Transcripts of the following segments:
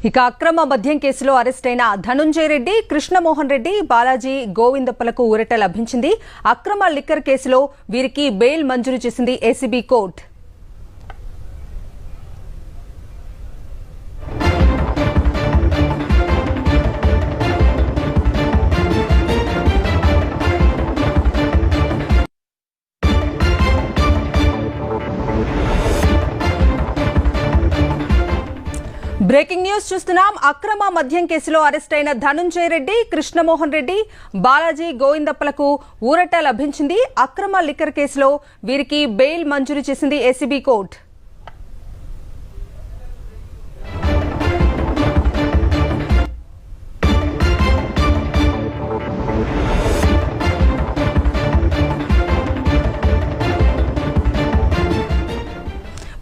ఇక అక్రమ మద్యం కేసులో అరెస్ట్ అయిన ధనుంజయ రెడ్డి, కృష్ణమోహన్ రెడ్డి, బాలాజీ గోవిందప్పలకు ఊరట లభించింది. అక్రమ లిక్కర్ కేసులో వీరికి బెయిల్ మంజూరు చేసింది ఏసీబీ కోర్టు. బ్రేకింగ్ న్యూస్ చూస్తున్నాం. అక్రమ మద్యం కేసులో అరెస్ట్ అయిన ధనుంజయ రెడ్డి, కృష్ణమోహన్ రెడ్డి, బాలాజీ గోవిందప్పలకు ఊరట లభించింది. అక్రమ లిక్కర్ కేసులో వీరికి బెయిల్ మంజూరు చేసింది ఏసీబీ కోర్టు.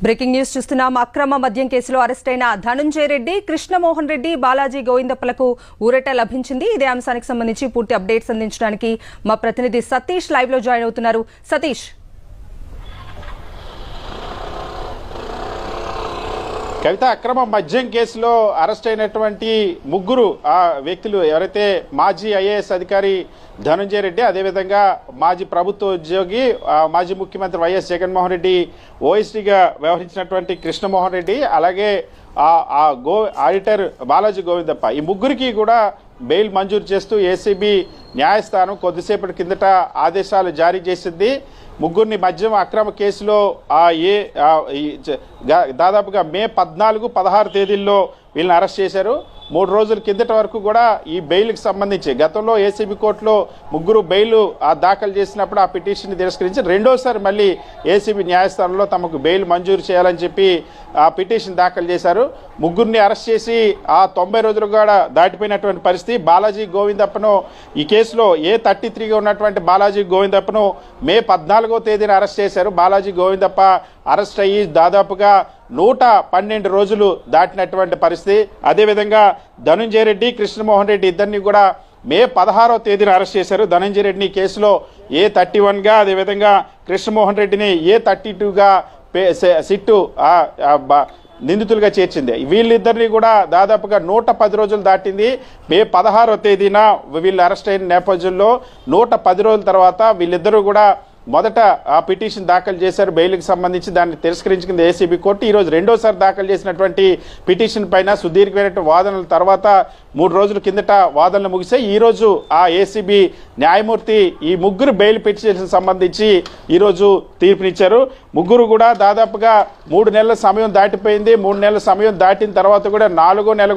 బ్రేకింగ్ న్యూస్ చూస్తున్నాం. అక్రమ మద్యం కేసులో అరెస్ట్ అయిన ధనుంజయ రెడ్డి, కృష్ణమోహన్ రెడ్డి, బాలాజీ గోవిందప్పలకు ఊరట లభించింది. ఇదే అంశానికి సంబంధించి పూర్తి అప్డేట్స్ అందించడానికి మా ప్రతినిధి సతీష్ లైవ్ లో జాయిన్ అవుతున్నారు. సతీష్, కవిత, అక్రమ మద్యం కేసులో అరెస్ట్ అయినటువంటి ముగ్గురు వ్యక్తులు ఎవరైతే మాజీ ఐఏఎస్ అధికారి ధనుంజయ రెడ్డి, అదేవిధంగా మాజీ ప్రభుత్వ ఉద్యోగి మాజీ ముఖ్యమంత్రి వైఎస్ జగన్మోహన్ రెడ్డి ఓఎస్డీగా వ్యవహరించినటువంటి కృష్ణమోహన్ రెడ్డి, అలాగే ఆడిటర్ బాలాజీ గోవిందప్ప, ఈ ముగ్గురికి కూడా బెయిల్ మంజూరు చేస్తూ ఏసీబీ న్యాయస్థానం కొద్దిసేపటి కిందట ఆదేశాలు జారీ చేసింది. ముగ్గురిని మద్యం అక్రమ కేసులో దాదాపుగా మే 14, 16 తేదీల్లో వీళ్ళని అరెస్ట్ చేశారు. 3 రోజుల కిందట వరకు కూడా ఈ బెయిల్కి సంబంధించి గతంలో ఏసీబీ కోర్టులో ముగ్గురు బెయిల్ దాఖలు చేసినప్పుడు ఆ పిటిషన్ని తిరస్కరించి రెండోసారి మళ్ళీ ఏసీబీ న్యాయస్థానంలో తమకు బెయిల్ మంజూరు చేయాలని చెప్పి ఆ పిటిషన్ దాఖలు చేశారు. ముగ్గురిని అరెస్ట్ చేసి 90 రోజులు కూడా దాటిపోయినటువంటి పరిస్థితి. బాలాజీ గోవిందప్పను ఈ కేసులో A33గా ఉన్నటువంటి బాలాజీ గోవిందప్పను మే 14వ తేదీన అరెస్ట్ చేశారు. బాలాజీ గోవిందప్ప అరెస్ట్ అయ్యి దాదాపుగా 112 రోజులు దాటినటువంటి పరిస్థితి. అదేవిధంగా ధనుంజయ రెడ్డి, కృష్ణమోహన్ రెడ్డి ఇద్దరిని కూడా మే 16వ తేదీన అరెస్ట్ చేశారు. ధనుంజయ రెడ్డిని కేసులో A31గా, అదేవిధంగా కృష్ణమోహన్ రెడ్డిని A32గా సిట్టు నిందితులుగా చేర్చింది. వీళ్ళిద్దరిని కూడా దాదాపుగా 110 రోజులు దాటింది. మే 16వ తేదీన వీళ్ళు అరెస్ట్ అయిన నేపథ్యంలో 110 రోజుల తర్వాత వీళ్ళిద్దరూ కూడా మొదట ఆ పిటిషన్ దాఖలు చేశారు బెయిల్కి సంబంధించి. దాన్ని తిరస్కరించింది ఏసీబీ కోర్టు. ఈరోజు రెండోసారి దాఖలు చేసినటువంటి పిటిషన్ పైన సుదీర్ఘమైన వాదనల తర్వాత 3 రోజుల కిందట వాదనలు ముగిశాయి. ఈరోజు ఆ ఏసీబీ న్యాయమూర్తి ఈ ముగ్గురు బెయిల్ పిటిషన్ సంబంధించి ఈరోజు తీర్పునిచ్చారు. ముగ్గురు కూడా దాదాపుగా 3 నెలల సమయం దాటిపోయింది. 3 నెలల సమయం దాటిన తర్వాత కూడా 4వ నెల